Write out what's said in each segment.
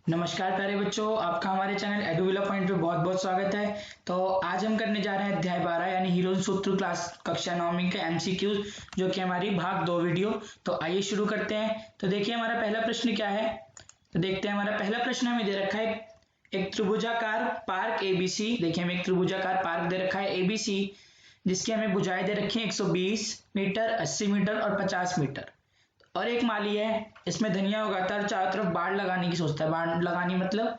नमस्कार प्यारे बच्चों, आपका हमारे चैनल एडुविला पॉइंट पे बहुत बहुत स्वागत है। तो आज हम करने जा रहे हैं अध्याय 12 यानी हीरोज सूत्र क्लास कक्षा 9वीं के एमसीक्यू, जो कि हमारी भाग 2 वीडियो। तो आइए शुरू करते हैं। तो देखिए हमारा पहला प्रश्न क्या है। तो देखते हैं, हमारा पहला प्रश्न हमें दे रखा है एक त्रिभुजाकार पार्क एबीसी। देखिए हमें एक त्रिभुजाकार पार्क दे रखा है एबीसी, जिसकी हमें भुजाएं दे रखी है 120 मीटर, 80 मीटर और 50 मीटर। और एक माली है, इसमें धनिया उगाता है, चारों तरफ बाड़ लगाने की सोचता है। बाड़ लगानी मतलब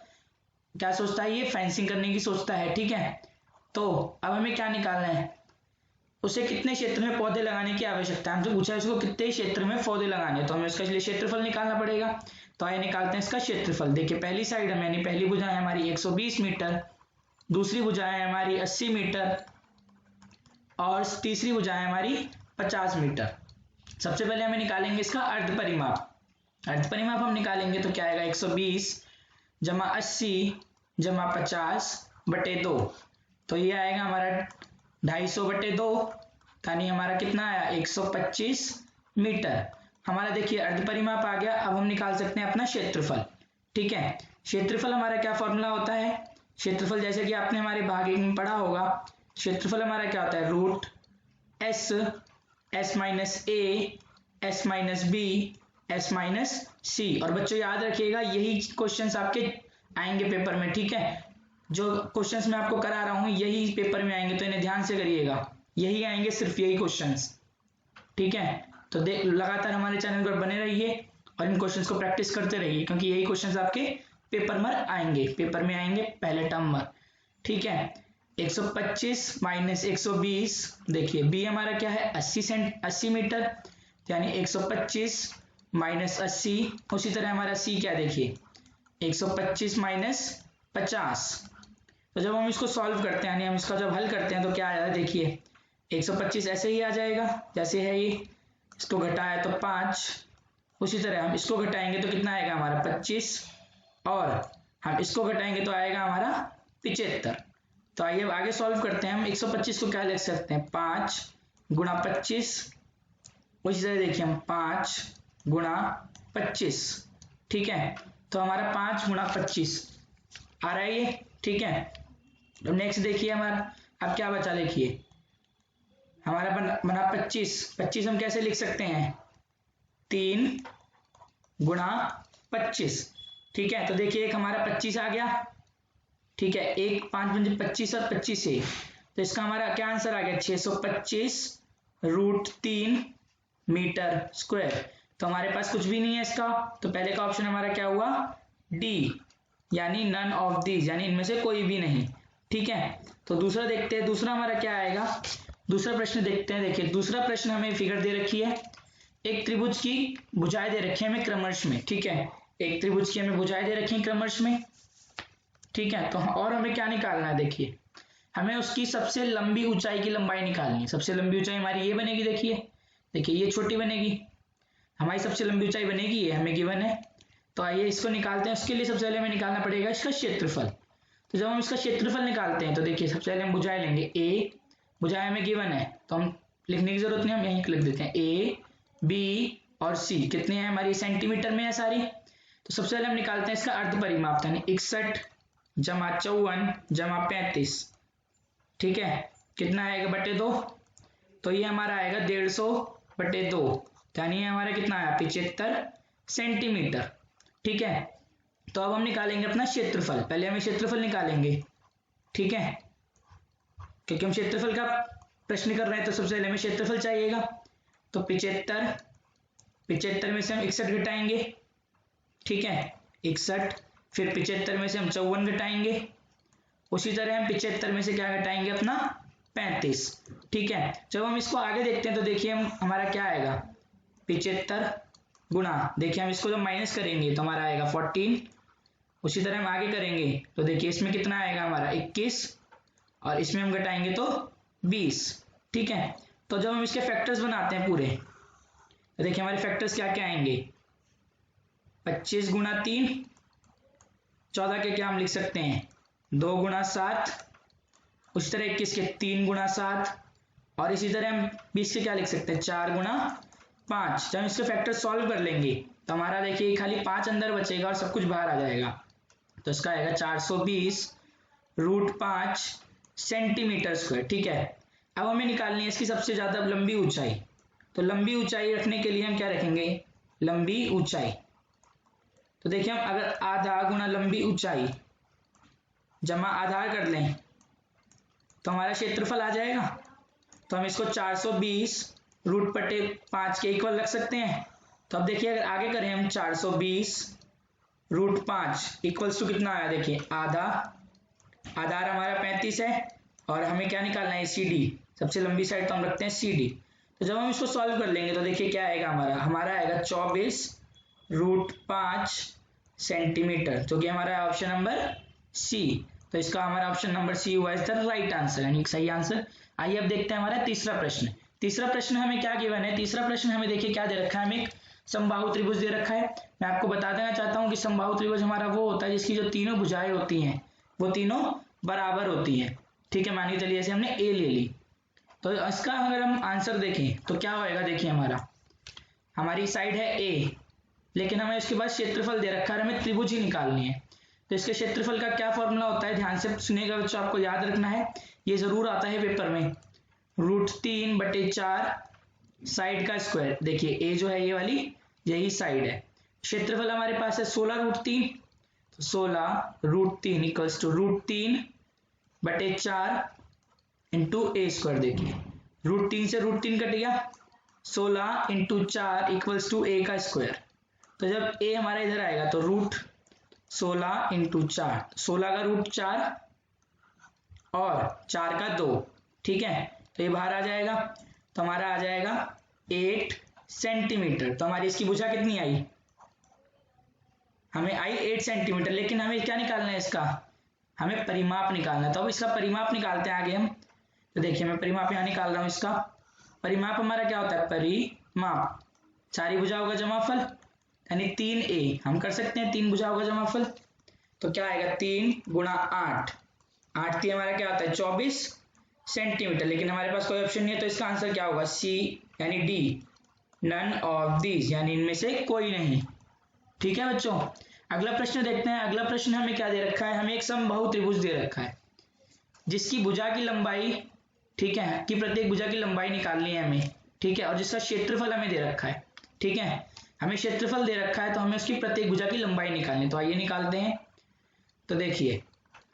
क्या सोचता है, ये फेंसिंग करने की सोचता है। ठीक है, तो अब हमें क्या निकालना है, उसे कितने क्षेत्र में पौधे लगाने की आवश्यकता है। हमसे पूछा है उसको कितने क्षेत्र में पौधे लगाने हैं, तो हमें इसका लिए क्षेत्रफल निकालना पड़ेगा। तो आइए निकालते हैं इसका क्षेत्रफल। देखिए पहली साइड में यानी पहली भुजा है हमारी 120 मीटर, दूसरी भुजा है हमारी 80 मीटर और तीसरी भुजा है हमारी 50 मीटर। सबसे पहले हमें निकालेंगे इसका अर्ध परिमाप। अर्ध परिमाप हम निकालेंगे तो क्या आएगा, 120 जमा 80 जमा 50 बटे 2। तो ये आएगा हमारा 250 बटे 2, यानी हमारा कितना आया 125 मीटर। हमारा देखिए अर्ध परिमाप आ गया। अब हम निकाल सकते हैं अपना क्षेत्रफल। ठीक है, क्षेत्रफल हमारा क्या फॉर्मूला होता है। क्षेत्रफल जैसे कि आपने हमारे भाग एक में पढ़ा होगा, क्षेत्रफल हमारा क्या होता है, root S, S minus A, S minus B, S minus C. और बच्चों याद रखिएगा यही क्वेश्चंस आपके आएंगे पेपर में। ठीक है, जो क्वेश्चंस मैं आपको करा रहा हूं यही पेपर में आएंगे, तो इन्हें ध्यान से करिएगा। यही आएंगे, सिर्फ यही क्वेश्चंस। ठीक है, तो देख लगातार हमारे चैनल पर बने रहिए और इन क्वेश्चंस को प्रैक्टिस करते रहिए, क्योंकि यही क्वेश्चंस आपके पेपर में आएंगे, पहले टर्म में। ठीक है, 125 माइनस 120, देखिए बी हमारा क्या है 80 मीटर, यानी 125 माइनस 80। उसी तरह हमारा सी क्या देखिए 125 माइनस 50। तो जब हम इसको सॉल्व करते हैं यानी हम इसका जब हल करते हैं तो क्या आ जाता है, देखिए 125 ऐसे ही आ जाएगा जैसे है ये, इसको घटाया तो 5। उसी तरह हम इसको घटाएंगे तो कितना आएगा हमारा 25, और हम इसको घटाएंगे तो आएगा हमारा 75। तो आइए अब आगे सॉल्व करते हैं। हम 125 को क्या लिख सकते हैं, 5 गुणा 25। उसी तरह देखिए हम 5 गुणा 25। ठीक है, तो हमारा 5 गुणा 25 आ रहा है ये। ठीक है, तो नेक्स्ट देखिए हमारा अब क्या बचा, लिखिए हमारा बना 25। हम कैसे लिख सकते हैं, 3 गुणा 25। ठीक है, तो देखिए एक हमारा 25 आ गया। ठीक है, एक 5 25 और 25 से, तो इसका हमारा क्या आंसर आ गया 625 रूट 3 मीटर स्क्वायर। तो हमारे पास कुछ भी नहीं है इसका, तो पहले का ऑप्शन हमारा क्या हुआ, डी, यानी नन ऑफ दीज, यानी इनमें से कोई भी नहीं। ठीक है, तो दूसरा देखते हैं, दूसरा हमारा क्या आएगा। दूसरा प्रश्न देखते हैं। देखिए दूसरा प्रश्न हमें फिगर दे रखी है, एक त्रिभुज की भुजाएं दे रखी है हमें क्रमश में। ठीक है, एक त्रिभुज की हमें भुजाएं दे रखी है क्रमश में। ठीक है, तो और हमें क्या निकालना है, देखिए हमें उसकी सबसे लंबी ऊंचाई की लंबाई निकालनी है। सबसे लंबी ऊंचाई हमारी ये बनेगी, देखिए ये छोटी बनेगी, हमारी सबसे लंबी ऊंचाई बनेगी ये, हमें गिवन है। तो आइए इसको निकालते हैं। उसके लिए सबसे पहले हमें निकालना पड़ेगा इसका क्षेत्रफल। तो जब हम इसका क्षेत्रफल निकालते हैं तो देखिए सबसे पहले हम भुजाएं लेंगे, ए भुजाएं हमें गिवन है तो हम लिखने की जरूरत नहीं, हम यहीं लिख देते हैं ए बी और सी कितने हैं हमारी सेंटीमीटर में है सारी। तो सबसे पहले हम निकालते हैं इसका अर्ध परिमाप, यानी 61 जमा 54 जमा 35। ठीक है, कितना आएगा बटे 2, तो ये हमारा आएगा 150 बटे 2, यानी हमारा कितना आया 75 सेंटीमीटर। ठीक है, तो अब हम निकालेंगे अपना क्षेत्रफल। पहले हमें क्षेत्रफल निकालेंगे। ठीक है, क्योंकि हम क्षेत्रफल का प्रश्न कर रहे हैं तो सबसे पहले हमें क्षेत्रफल चाहिएगा। तो 75 में से हम 61 घटाएंगे। ठीक है, 61, फिर 75 में से हम 54 घटाएंगे। उसी तरह हम 75 में से क्या घटाएंगे अपना 35। ठीक है, जब हम इसको आगे देखते हैं तो देखिए हमारा क्या आएगा 75 गुणा, देखिए हम इसको जब माइनस करेंगे तो हमारा आएगा 14। उसी तरह हम आगे करेंगे तो देखिए इसमें कितना आएगा हमारा 21, और इसमें हम घटाएंगे तो 20। ठीक है, तो जब हम इसके फैक्टर्स बनाते हैं पूरे, तो देखिए हमारे फैक्टर्स क्या क्या आएंगे, 25 गुणा 3, 14 के क्या हम लिख सकते हैं 2 गुणा 7, उसी तरह 21 के 3 गुणा 7, और इसी तरह हम 20 के क्या लिख सकते हैं 4 गुणा 5। जब हम इसके फैक्टर सॉल्व कर लेंगे तो हमारा देखिए खाली 5 अंदर बचेगा और सब कुछ बाहर आ जाएगा। तो इसका आएगा 420√5 सेंटीमीटर स्क्वायर। ठीक है, अब हमें निकालनी है इसकी सबसे ज्यादा लंबी ऊंचाई। तो लंबी ऊंचाई रखने के लिए हम क्या रखेंगे, लंबी ऊंचाई। तो देखिए हम अगर आधा गुना लंबी ऊंचाई जमा आधार कर लें तो हमारा क्षेत्रफल आ जाएगा। तो हम इसको 420√5 के इक्वल रख सकते हैं। तो अब देखिए अगर आगे करें हम 420√5 इक्वल्स टू कितना आया, देखिए आधा, आधार हमारा 35 है और हमें क्या निकालना है, CD। सबसे लंबी साइड तो हम रखते हैं CD। तो जब हम इसको सॉल्व कर लेंगे तो देखिए क्या आएगा, हमारा आएगा 24√5 सेंटीमीटर, जो कि हमारा ऑप्शन नंबर सी। तो इसका हमारा ऑप्शन नंबर सी हुआ इज द राइट आंसर, यानी सही आंसर। आइए अब देखते हैं हमारा तीसरा प्रश्न। तीसरा प्रश्न हमें क्या गिवन है, तीसरा प्रश्न हमें देखिए क्या दे रखा है, हमें एक समबाहु त्रिभुज दे रखा है। मैं आपको बता देना चाहता हूं कि समबाहु त्रिभुज हमारा वो होता है जिसकी जो तीनों भुजाएं होती हैं वो तीनों बराबर होती हैं। ठीक है, मान के चलिए जैसे हमने ए ले ली, तो इसका अगर हम आंसर देखें तो क्या होएगा, देखिए हमारी साइड है ए, लेकिन हमें उसके बाद क्षेत्रफल दे रखा है, हमें त्रिभुज ही निकालनी है। तो इसके क्षेत्रफल का क्या फॉर्मूला होता है, ध्यान से सुनिएगा बच्चों, आपको याद रखना है, ये जरूर आता है पेपर में। √3/4 साइड का स्क्वायर। देखिए ए जो है ये वाली यही साइड है। क्षेत्रफल हमारे पास है 16√3, तो 16√3 equals to √3/4 into a square. देखिए √3 से √3 कट गया, 16 × 4 इक्वल्स टू ए का स्क्वायर। तो जब ए हमारा इधर आएगा तो √16 × 4, 16 का √4 और 4 का 2। ठीक है, तो ये बाहर आ जाएगा, तो हमारा आ जाएगा 8 सेंटीमीटर। तो हमारी इसकी भुजा कितनी आई, हमें आई 8 सेंटीमीटर। लेकिन हमें क्या निकालना है, इसका हमें परिमाप निकालना है। तो अब इसका परिमाप निकालते हैं आगे हम। तो देखिए मैं परिमाप यहाँ निकाल रहा हूँ। इसका परिमाप हमारा क्या होता है, परिमाप सारी भुजाओं का जमाफल, यानी 3a हम कर सकते हैं 3 भुजाओं का जमाफल। तो क्या आएगा 3 × 8, 8 3 हमारा क्या होता है 24 सेंटीमीटर। लेकिन हमारे पास कोई ऑप्शन नहीं है, तो इसका आंसर क्या होगा, सी यानी डी, नन ऑफ दीज, यानी इनमें से कोई नहीं। ठीक है बच्चों, अगला प्रश्न देखते हैं। अगला प्रश्न हमें क्या दे रखा है, हमें एक समबाहु त्रिभुज दे रखा है जिसकी भुजा की लंबाई, ठीक है, कि प्रत्येक भुजा की लंबाई निकालनी है हमें। ठीक है, और जिसका क्षेत्रफल हमें दे रखा है। ठीक है, हमें क्षेत्रफल दे रखा है तो हमें उसकी प्रत्येक भुजा की लंबाई निकालनी। तो आइए निकालते हैं। तो देखिए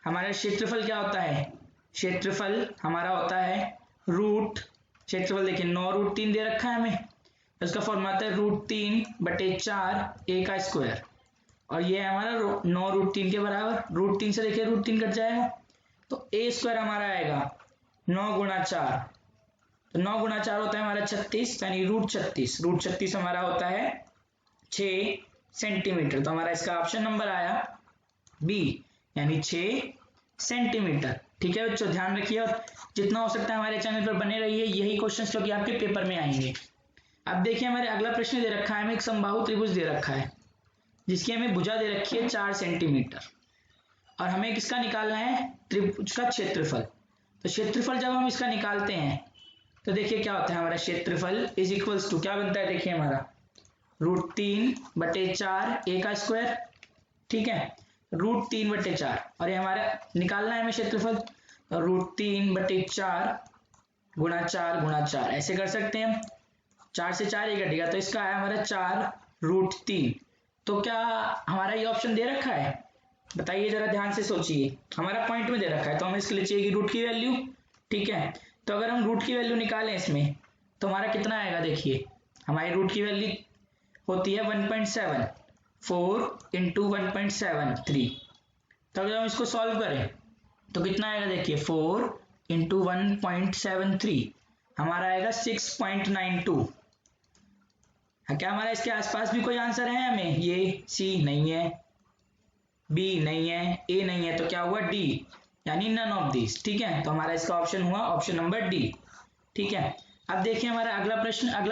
हमारा क्षेत्रफल क्या होता है, क्षेत्रफल हमारा होता है क्षेत्रफल देखिए 9√3 दे रखा है हमें, उसका फॉर्मूला आता है √3/4 ए का स्क्वायर, और ये है हमारा 9√3 के बराबर। √3 से देखिए √3 कट जाएगा, तो ए स्क्वायर हमारा आएगा 9 × 4, तो 9 × 4 होता है हमारा 36, यानी √36 हमारा होता है 6 सेंटीमीटर। तो हमारा इसका ऑप्शन नंबर आया बी, यानी 6 सेंटीमीटर। ठीक है बच्चों, ध्यान रखिए और जितना हो सकता है हमारे चैनल पर बने रहिए, यही क्वेश्चंस जो कि आपके पेपर में आएंगे। अब देखिए हमारे अगला प्रश्न दे रखा है, हमें एक समबाहु त्रिभुज दे रखा है जिसकी हमें भुजा दे रखी है 4 सेंटीमीटर, और हमें किसका निकालना है, त्रिभुज का क्षेत्रफल। तो क्षेत्रफल जब हम इसका निकालते हैं तो देखिए क्या होता है, हमारा क्षेत्रफल इज इक्वल्स टू क्या बनता है, देखिए हमारा √3/4 ए का स्क्वायर। ठीक है, √3/4, और ये हमारा निकालना है हमें क्षेत्रफल, तो √3/4 × 4 × 4 ऐसे कर सकते हैं हम। 4 से 4 ही कटेगा, तो इसका आया हमारा 4√3। तो क्या हमारा ये ऑप्शन दे रखा है, बताइए जरा ध्यान से सोचिए। हमारा पॉइंट में दे रखा है तो हमें इसके लिए चाहिए रूट की वैल्यू। ठीक है, तो अगर हम रूट की वैल्यू निकालें इसमें तो हमारा कितना आएगा, देखिए हमारी रूट की वैल्यू होती है 1.7, 4 × 1.73। तो अगर हम इसको सॉल्व करें तो कितना आएगा, देखिए 4 × 1.73 हमारा आएगा 6.92। क्या हमारा इसके आसपास भी कोई आंसर है हमें, ये सी नहीं है, बी नहीं है, ए नहीं है, तो क्या हुआ डी, यानी नन ऑफ दिस। ठीक है, तो हमारा इसका ऑप्शन हुआ ऑप्शन नंबर डी। ठीक है, अब देखिए हमारा अगला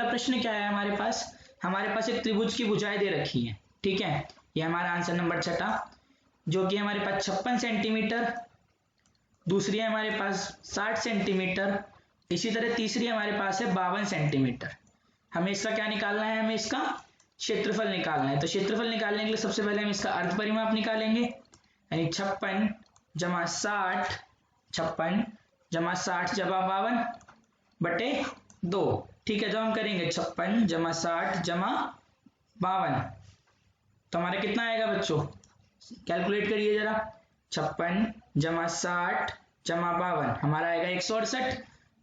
प्रश्न क्या है, हमारे पास एक त्रिभुज की भुजाएं दे रखी हैं। ठीक है, ये हमारा आंसर नंबर 6, जो कि हमारे पास 56 सेंटीमीटर, दूसरी है हमारे पास 60 सेंटीमीटर, इसी तरह तीसरी हमारे पास है 52 सेंटीमीटर। हमें इसका क्या निकालना है, हमें इसका क्षेत्रफल निकालना है। तो क्षेत्रफल निकालने के लिए सबसे पहले हम इसका अर्ध परिमाप निकालेंगे। यानी 56 जमा 60, 56 जमा 60 जमा 52 बटे 2। ठीक है, जब हम करेंगे 56 जमा 60 जमा 52 तो हमारा कितना आएगा बच्चों, कैलकुलेट करिए जरा। 56 जमा 60 जमा 52 हमारा आएगा 168।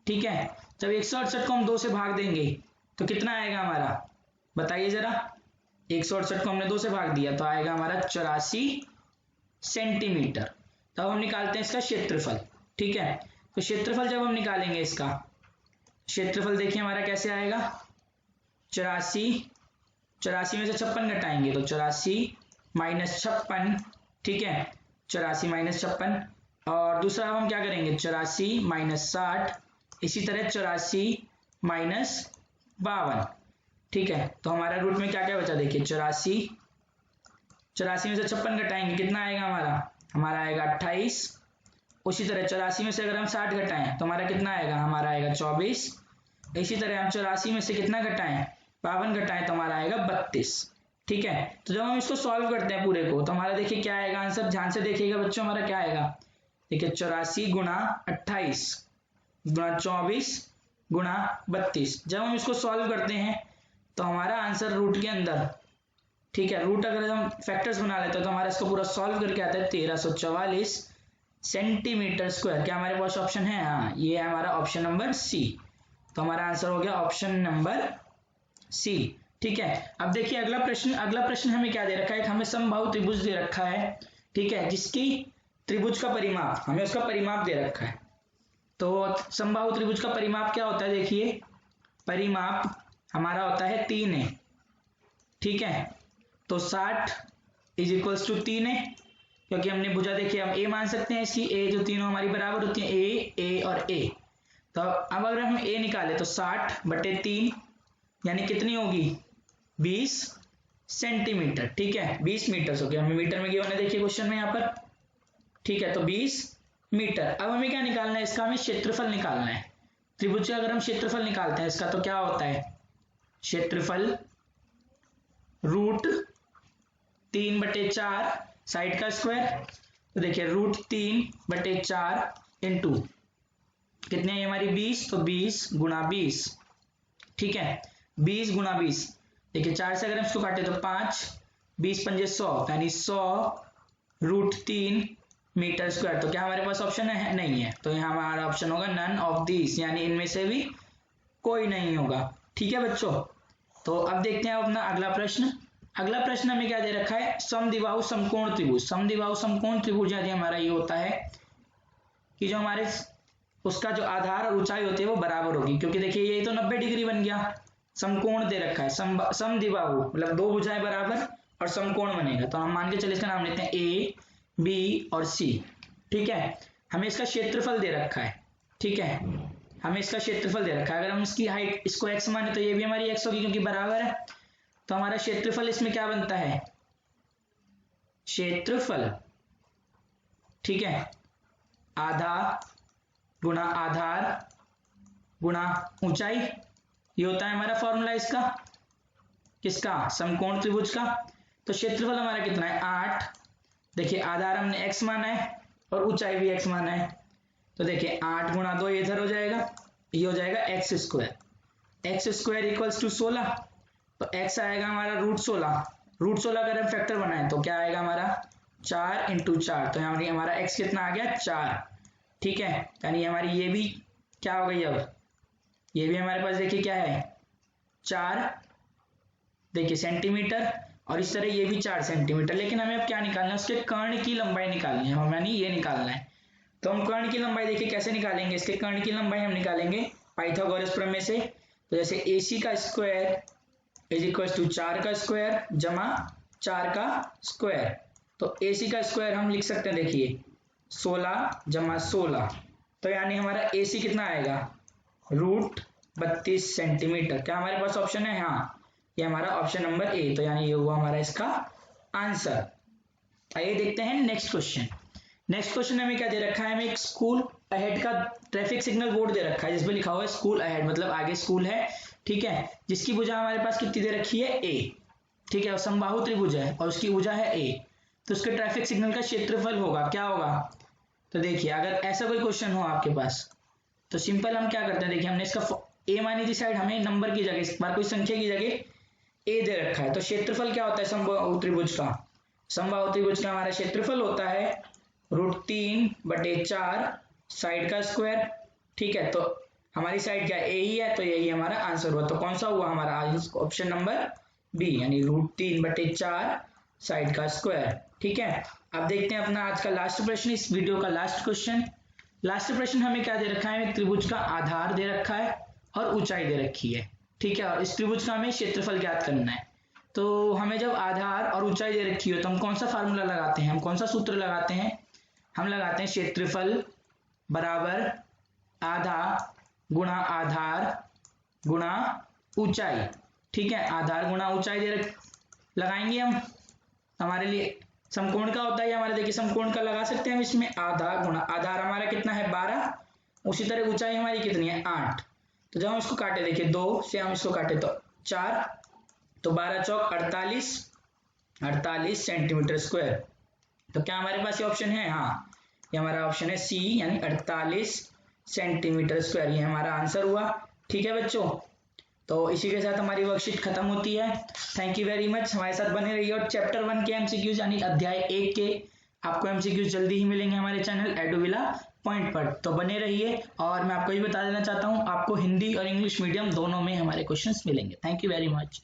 ठीक है, जब 168 को हम 2 से भाग देंगे तो कितना आएगा हमारा, बताइए जरा। 168 को हमने 2 से भाग दिया तो आएगा हमारा 84 सेंटीमीटर। तब हम निकालते हैं इसका क्षेत्रफल। ठीक है, तो क्षेत्रफल जब हम निकालेंगे इसका क्षेत्रफल, देखिए हमारा कैसे आएगा। 84 में से 56 घटाएंगे तो 84 माइनस 56। ठीक है, 84 माइनस 56। और दूसरा हम क्या करेंगे, 84 माइनस 60, इसी तरह 84 माइनस 52। ठीक है, तो हमारा रूट में क्या क्या बचा, देखिए 84 में से 56 घटाएंगे कितना आएगा हमारा आएगा 28। उसी तरह 84 में से अगर हम 60 घटाएं तो हमारा कितना आएगा, हमारा आएगा 24। इसी तरह हम 84 में से कितना घटाएं, 52 घटाएं तो हमारा आएगा 32। ठीक है, तो जब हम इसको सॉल्व करते हैं पूरे को तो हमारा देखिए क्या आएगा आंसर, ध्यान से देखिएगा बच्चों, हमारा क्या आएगा, देखिए 84 गुणा 28 गुणा 24 गुणा 32। जब हम इसको सॉल्व करते हैं तो हमारा आंसर रूट के अंदर, ठीक है, रूट अगर हम फैक्टर्स बना लेते हैं तो हमारा इसको पूरा सॉल्व करके आता है 1344 सेंटीमीटर स्क्वायर। क्या हमारे पास ऑप्शन है, हाँ ये है हमारा ऑप्शन नंबर सी। तो हमारा आंसर हो गया ऑप्शन नंबर सी। ठीक है, अब देखिए अगला प्रश्न हमें क्या दे रखा है, हमें समबाहु त्रिभुज दे रखा है। ठीक है, जिसकी त्रिभुज का परिमाप, हमें उसका परिमाप दे रखा है। तो समबाहु त्रिभुज का परिमाप क्या होता है, देखिए परिमाप हमारा होता है 3 है। ठीक है, तो 60 इज इक्वल्स टू 3 है, क्योंकि हमने भुजा देखिए हम ए मान सकते हैं इसकी, ए जो तीनों हमारी बराबर होती है, ए और ए। तो अब अगर हम ए निकाले तो 60 बटे 3 यानी कितनी होगी, 20 सेंटीमीटर। ठीक है, 20 मीटर हो गया, हमें मीटर में गिवन है देखिए क्वेश्चन में यहाँ पर। ठीक है, तो 20 मीटर। अब हमें क्या निकालना है, इसका हमें क्षेत्रफल निकालना है। त्रिभुज का अगर हम क्षेत्रफल निकालते हैं इसका तो क्या होता है, क्षेत्रफल रूट 3 बटे 4 साइड का स्क्वायर। तो देखिए रूट 3 बटे 4 इंटू कितने है हमारी 20, तो 20 गुणा 20। ठीक है, 20 गुणा 20, देखिए 4 से अगर हम इसको काटे तो 5, 20 पंजे 100 यानी 100 रूट 3 मीटर स्क्वायर। तो क्या हमारे पास ऑप्शन है, नहीं है, तो यहाँ हमारा ऑप्शन होगा नन ऑफ दिस, यानी इनमें से भी कोई नहीं होगा। ठीक है बच्चों, तो अब देखते हैं अपना अगला प्रश्न। अगला प्रश्न हमें क्या दे रखा है, समद्विबाहु समकोण त्रिभुज। समद्विबाहु समकोण त्रिभुज यदि हमारा ये होता है कि जो हमारे उसका जो आधार और ऊंचाई होती है वो बराबर होगी, क्योंकि देखिए ये तो 90 डिग्री बन गया, समकोण दे रखा है, समद्विबाहु मतलब 2 भुजाएं बराबर और समकोण बनेगा। तो हम मान के चले इसका नाम लेते हैं ए, बी और सी। ठीक है, हमें इसका क्षेत्रफल दे रखा है। ठीक है, हमें इसका क्षेत्रफल दे रखा है, अगर हम इसकी हाइट इसको x माने तो ये भी हमारी x होगी क्योंकि बराबर है। तो हमारा क्षेत्रफल इसमें क्या बनता है, क्षेत्रफल, ठीक है, आधा गुणा आधार गुणा ऊंचाई, ये होता है हमारा फॉर्मूला इसका, किसका, समकोण त्रिभुज का। तो क्षेत्रफल हमारा कितना है 8, देखिए आधार हमने x माना है और ऊंचाई भी x माना है। तो देखिए 8 गुणा 2 ये इधर हो जाएगा, ये हो जाएगा एक्स स्क्वायर इक्वल्स टू 16। तो x आएगा हमारा रूट 16, रूट 16 अगर हम फैक्टर बनाए तो क्या आएगा हमारा 4 इंटू 4, तो यहाँ हमारा x कितना आ गया 4। ठीक है, यानी हमारी ये भी क्या हो गई, अब ये भी हमारे पास देखिए क्या है 4 देखिए सेंटीमीटर, और इस तरह ये भी 4 सेंटीमीटर। लेकिन हमें अब क्या निकालना है, उसके कर्ण की लंबाई निकालनी है, हमें यानी ये निकालना है। तो हम कर्ण की लंबाई देखिए कैसे निकालेंगे, इसके कर्ण की लंबाई हम निकालेंगे पाइथागोरस प्रमेय से। तो जैसे AC का स्क्वायर इज इक्वल टू 4 का स्क्वायर जमा 4 का स्क्वायर। तो AC का स्क्वायर हम लिख सकते हैं, देखिए 16 जमा 16, तो यानी हमारा AC कितना आएगा रूट 32 सेंटीमीटर। क्या हमारे पास ऑप्शन है, हाँ ये हमारा ऑप्शन नंबर ए। तो यानी ये हुआ हमारा इसका आंसर। आइए देखते हैं नेक्स्ट क्वेश्चन। नेक्स्ट क्वेश्चन हमें क्या दे रखा है, हमें एक स्कूल अहेड का ट्रैफिक सिग्नल बोर्ड दे रखा है जिसपे लिखा हुआ है स्कूल अहेड, मतलब आगे स्कूल है। ठीक है, जिसकी भुजा हमारे पास कितनी दे रखी है, ए। ठीक है, और समबाहु त्रिभुज है और उसकी भुजा है ए। तो उसके ट्रैफिक सिग्नल का क्षेत्रफल होगा, क्या होगा? तो देखिए अगर ऐसा कोई क्वेश्चन हो आपके पास तो सिंपल हम क्या करते हैं, देखिए हमने इसका ए मानी थी साइड, हमें नंबर की जगह इस बार कोई संख्या की जगह ए दे रखा है, तो क्षेत्रफल क्या होता है समबाहु त्रिभुज का? समबाहु त्रिभुज का हमारा क्षेत्रफल होता है √3/4 साइड का स्क्वायर। ठीक है, तो हमारी साइड क्या ए ही है, तो यही हमारा आंसर हुआ। तो कौन सा हुआ हमारा ऑप्शन नंबर बी, यानी √3/4 साइड का स्क्वायर। ठीक है, अब देखते हैं अपना आज का लास्ट प्रश्न, इस वीडियो का लास्ट क्वेश्चन। लास्ट प्रश्न हमें क्या दे रखा है, हमें त्रिभुज का आधार दे रखा है और ऊंचाई दे रखी है। ठीक है, और इस त्रिभुज का हमें क्षेत्रफल ज्ञात करना है। तो हमें जब आधार और ऊंचाई दे रखी हो तो हम कौन सा फार्मूला लगाते हैं, हम कौन सा सूत्र लगाते हैं? हम लगाते हैं क्षेत्रफल बराबर आधा गुणा आधार गुणा ऊंचाई। ठीक है, आधार गुणा ऊंचाई लगाएंगे हम। हमारे लिए समकोण का होता है हमारे, देखिए समकोण का लगा सकते हैं हम इसमें, आधा गुणा आधार हमारा कितना है 12, उसी तरह ऊंचाई हमारी कितनी है 8। तो जब हम इसको काटे, देखिए 2 से हम इसको काटे तो 4, तो 12 चौक 48 सेंटीमीटर स्क्वायर। तो क्या हमारे पास ये ऑप्शन है? हाँ, ये हमारा ऑप्शन है सी, यानी 48 सेंटीमीटर स्क्वायर, ये हमारा आंसर हुआ। ठीक है बच्चों, तो इसी के साथ हमारी वर्कशीट खत्म होती है। थैंक यू वेरी मच, हमारे साथ बने रहिए। और चैप्टर 1 के एमसीक्यूज यानी अध्याय 1 के आपको एमसीक्यूज जल्दी ही मिलेंगे हमारे चैनल एडुविला पॉइंट पर, तो बने रहिए। और मैं आपको ये बता देना चाहता हूँ, आपको हिंदी और इंग्लिश मीडियम दोनों में हमारे क्वेश्चंस मिलेंगे। Thank you very much.